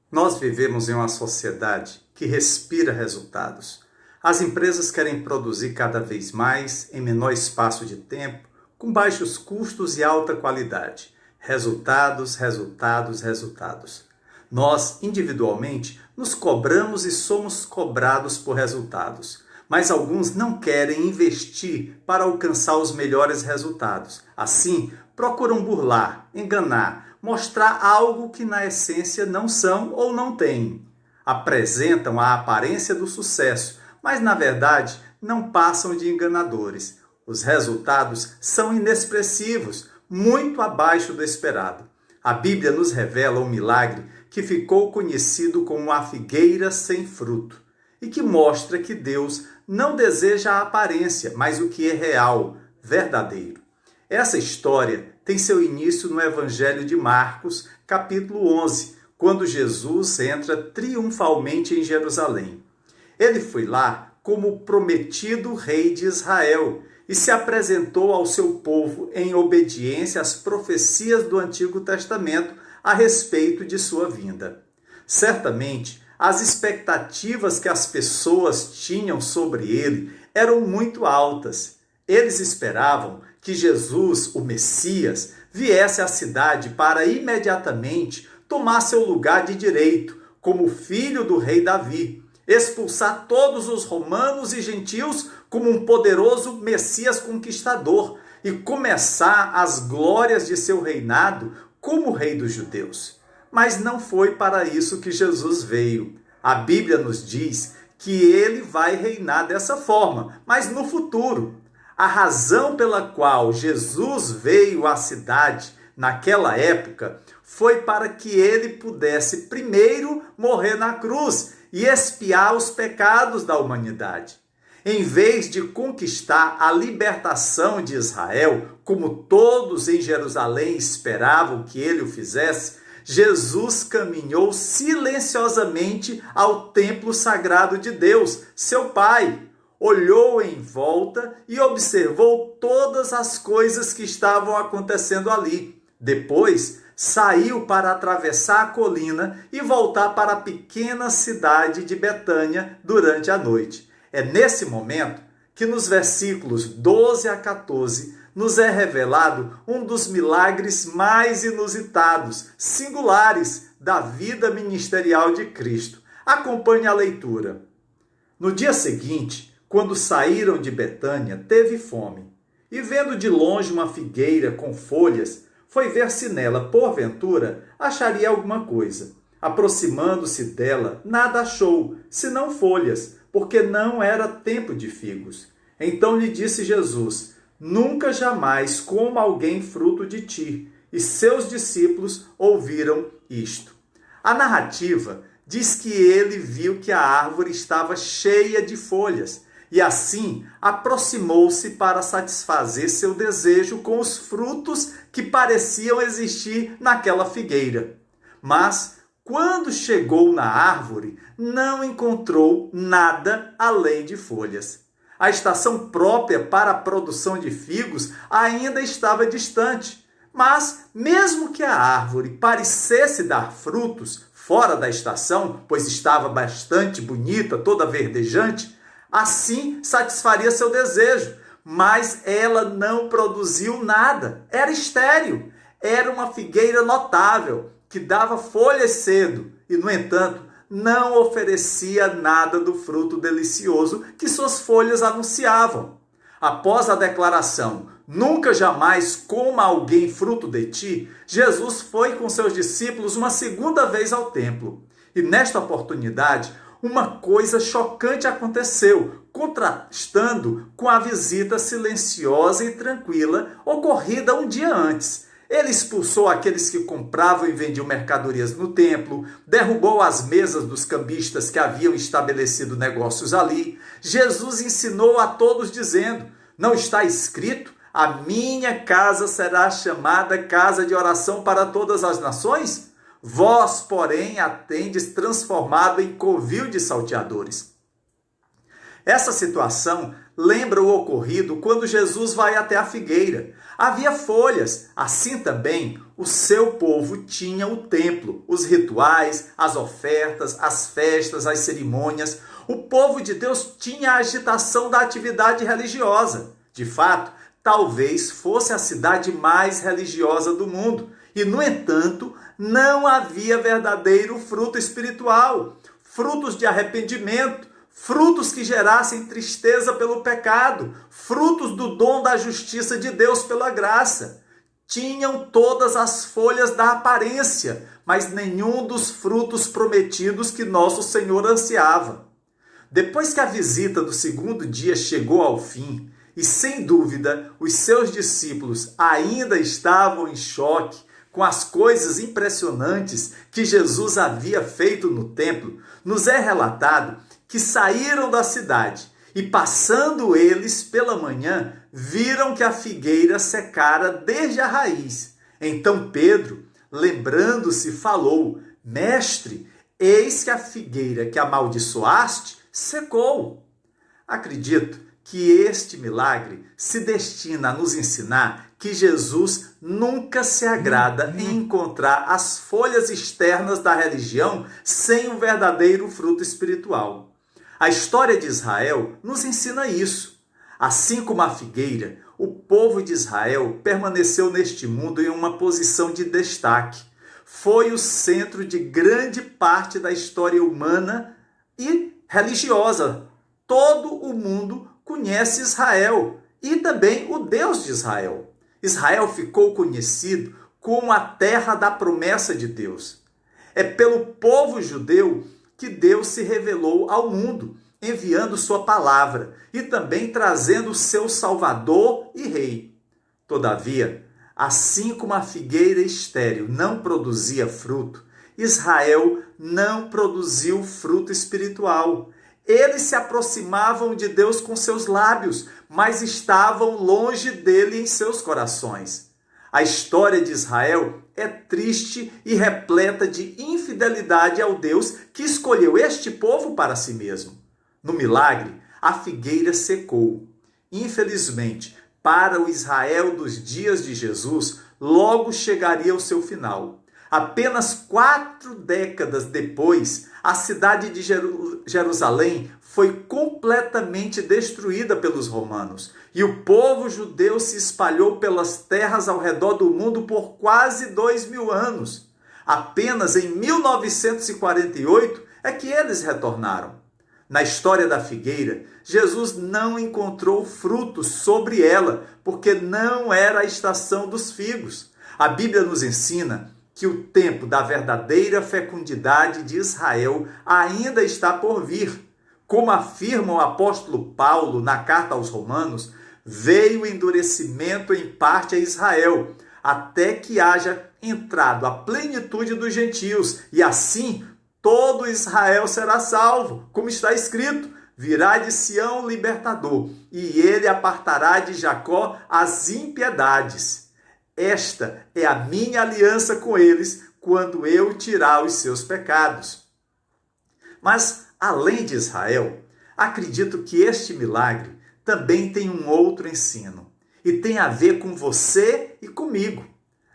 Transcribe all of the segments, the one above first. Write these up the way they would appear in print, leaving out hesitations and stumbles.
Nós vivemos em uma sociedade que respira resultados. As empresas querem produzir cada vez mais, em menor espaço de tempo, com baixos custos e alta qualidade. Resultados, resultados, resultados. Nós, individualmente, nos cobramos e somos cobrados por resultados. Mas alguns não querem investir para alcançar os melhores resultados. Assim, procuram burlar, enganar, mostrar algo que na essência não são ou não têm. Apresentam a aparência do sucesso, mas na verdade não passam de enganadores. Os resultados são inexpressivos, muito abaixo do esperado. A Bíblia nos revela um milagre que ficou conhecido como a figueira sem fruto e que mostra que Deus não deseja a aparência, mas o que é real, verdadeiro. Essa história tem seu início no Evangelho de Marcos, capítulo 11, quando Jesus entra triunfalmente em Jerusalém. Ele foi lá como o prometido rei de Israel e se apresentou ao seu povo em obediência às profecias do Antigo Testamento a respeito de sua vinda. Certamente, as expectativas que as pessoas tinham sobre ele eram muito altas. Eles esperavam que Jesus, o Messias, viesse à cidade para imediatamente tomar seu lugar de direito, como filho do rei Davi, expulsar todos os romanos e gentios como um poderoso Messias conquistador e começar as glórias de seu reinado como rei dos judeus. Mas não foi para isso que Jesus veio. A Bíblia nos diz que ele vai reinar dessa forma, mas no futuro. A razão pela qual Jesus veio à cidade naquela época foi para que ele pudesse primeiro morrer na cruz e expiar os pecados da humanidade. Em vez de conquistar a libertação de Israel, como todos em Jerusalém esperavam que ele o fizesse, Jesus caminhou silenciosamente ao templo sagrado de Deus, seu Pai. Olhou em volta e observou todas as coisas que estavam acontecendo ali. Depois, saiu para atravessar a colina e voltar para a pequena cidade de Betânia durante a noite. É nesse momento que nos versículos 12 a 14 nos é revelado um dos milagres mais inusitados, singulares da vida ministerial de Cristo. Acompanhe a leitura. No dia seguinte, quando saíram de Betânia, teve fome. E vendo de longe uma figueira com folhas, foi ver se nela, porventura, acharia alguma coisa. Aproximando-se dela, nada achou, senão folhas, porque não era tempo de figos. Então lhe disse Jesus: nunca jamais coma alguém fruto de ti. E seus discípulos ouviram isto. A narrativa diz que ele viu que a árvore estava cheia de folhas e assim aproximou-se para satisfazer seu desejo com os frutos que pareciam existir naquela figueira. Mas, quando chegou na árvore, não encontrou nada além de folhas. A estação própria para a produção de figos ainda estava distante. Mas, mesmo que a árvore parecesse dar frutos fora da estação, pois estava bastante bonita, toda verdejante, assim satisfaria seu desejo. Mas ela não produziu nada. Era estéril. Era uma figueira notável, que dava folhas cedo e, no entanto, não oferecia nada do fruto delicioso que suas folhas anunciavam. Após a declaração, nunca jamais coma alguém fruto de ti, Jesus foi com seus discípulos uma segunda vez ao templo. E nesta oportunidade, uma coisa chocante aconteceu, contrastando com a visita silenciosa e tranquila ocorrida um dia antes. Ele expulsou aqueles que compravam e vendiam mercadorias no templo, derrubou as mesas dos cambistas que haviam estabelecido negócios ali. Jesus ensinou a todos dizendo: não está escrito, a minha casa será chamada casa de oração para todas as nações? Vós, porém, a tendes transformado em covil de salteadores. Essa situação lembra o ocorrido quando Jesus vai até a figueira. Havia folhas, assim também o seu povo tinha o templo, os rituais, as ofertas, as festas, as cerimônias. O povo de Deus tinha a agitação da atividade religiosa. De fato, talvez fosse a cidade mais religiosa do mundo. E, no entanto, não havia verdadeiro fruto espiritual, frutos de arrependimento, frutos que gerassem tristeza pelo pecado, frutos do dom da justiça de Deus pela graça. Tinham todas as folhas da aparência, mas nenhum dos frutos prometidos que nosso Senhor ansiava. Depois que a visita do segundo dia chegou ao fim, e sem dúvida os seus discípulos ainda estavam em choque com as coisas impressionantes que Jesus havia feito no templo, nos é relatado que saíram da cidade e, passando eles pela manhã, viram que a figueira secara desde a raiz. Então Pedro, lembrando-se, falou: Mestre, eis que a figueira que amaldiçoaste secou. Acredito que este milagre se destina a nos ensinar que Jesus nunca se agrada em encontrar as folhas externas da religião sem um verdadeiro fruto espiritual. A história de Israel nos ensina isso. Assim como a figueira, o povo de Israel permaneceu neste mundo em uma posição de destaque. Foi o centro de grande parte da história humana e religiosa. Todo o mundo conhece Israel e também o Deus de Israel. Israel ficou conhecido como a terra da promessa de Deus. É pelo povo judeu que Deus se revelou ao mundo, enviando sua palavra e também trazendo seu Salvador e Rei. Todavia, assim como a figueira estéril não produzia fruto, Israel não produziu fruto espiritual. Eles se aproximavam de Deus com seus lábios, mas estavam longe dele em seus corações. A história de Israel é triste e repleta de infidelidade ao Deus que escolheu este povo para si mesmo. No milagre, a figueira secou. Infelizmente, para o Israel dos dias de Jesus, logo chegaria o seu final. Apenas 4 décadas depois, a cidade de Jerusalém foi completamente destruída pelos romanos e o povo judeu se espalhou pelas terras ao redor do mundo por quase 2000 anos. Apenas em 1948 é que eles retornaram. Na história da figueira, Jesus não encontrou frutos sobre ela, porque não era a estação dos figos. A Bíblia nos ensina que o tempo da verdadeira fecundidade de Israel ainda está por vir. Como afirma o apóstolo Paulo na carta aos Romanos, veio o endurecimento em parte a Israel, até que haja entrado a plenitude dos gentios, e assim todo Israel será salvo, como está escrito: virá de Sião o libertador, e ele apartará de Jacó as impiedades. Esta é a minha aliança com eles, quando eu tirar os seus pecados. Mas, além de Israel, acredito que este milagre também tem um outro ensino, e tem a ver com você e comigo.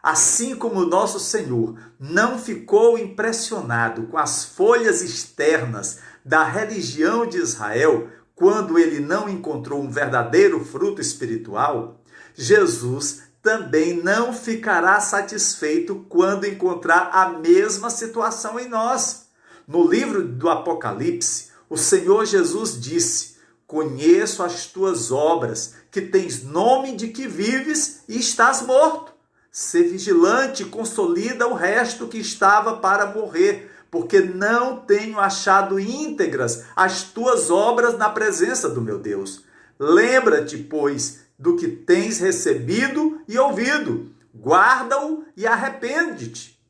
Assim como o nosso Senhor não ficou impressionado com as folhas externas da religião de Israel, quando ele não encontrou um verdadeiro fruto espiritual, Jesus também não ficará satisfeito quando encontrar a mesma situação em nós. No livro do Apocalipse, o Senhor Jesus disse: conheço as tuas obras, que tens nome de que vives e estás morto. Sê vigilante e consolida o resto que estava para morrer, porque não tenho achado íntegras as tuas obras na presença do meu Deus. Lembra-te, pois, do que tens recebido e ouvido, guarda-o e arrepende-te.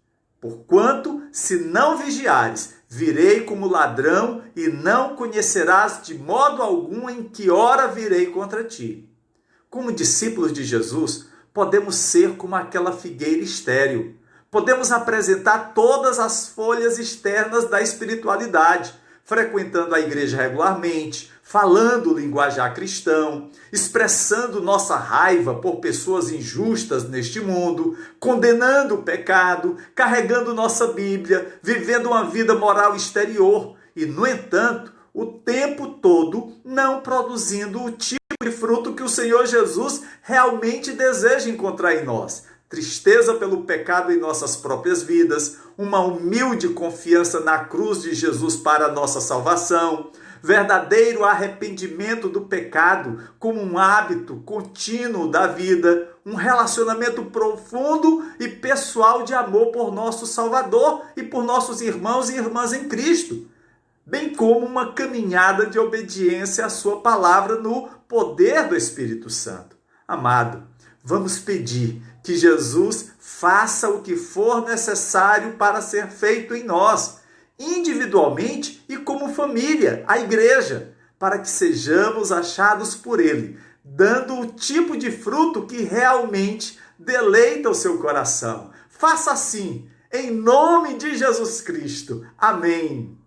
Porquanto, se não vigiares, virei como ladrão e não conhecerás de modo algum em que hora virei contra ti. Como discípulos de Jesus, podemos ser como aquela figueira estéril. Podemos apresentar todas as folhas externas da espiritualidade, frequentando a igreja regularmente, falando o linguajar cristão, expressando nossa raiva por pessoas injustas neste mundo, condenando o pecado, carregando nossa Bíblia, vivendo uma vida moral exterior e, no entanto, o tempo todo não produzindo o tipo de fruto que o Senhor Jesus realmente deseja encontrar em nós. Tristeza pelo pecado em nossas próprias vidas, uma humilde confiança na cruz de Jesus para a nossa salvação, verdadeiro arrependimento do pecado como um hábito contínuo da vida, um relacionamento profundo e pessoal de amor por nosso Salvador e por nossos irmãos e irmãs em Cristo, bem como uma caminhada de obediência à sua palavra no poder do Espírito Santo. Amado, vamos pedir que Jesus faça o que for necessário para ser feito em nós, individualmente e como família, a igreja, para que sejamos achados por Ele, dando o tipo de fruto que realmente deleita o seu coração. Faça assim, em nome de Jesus Cristo. Amém.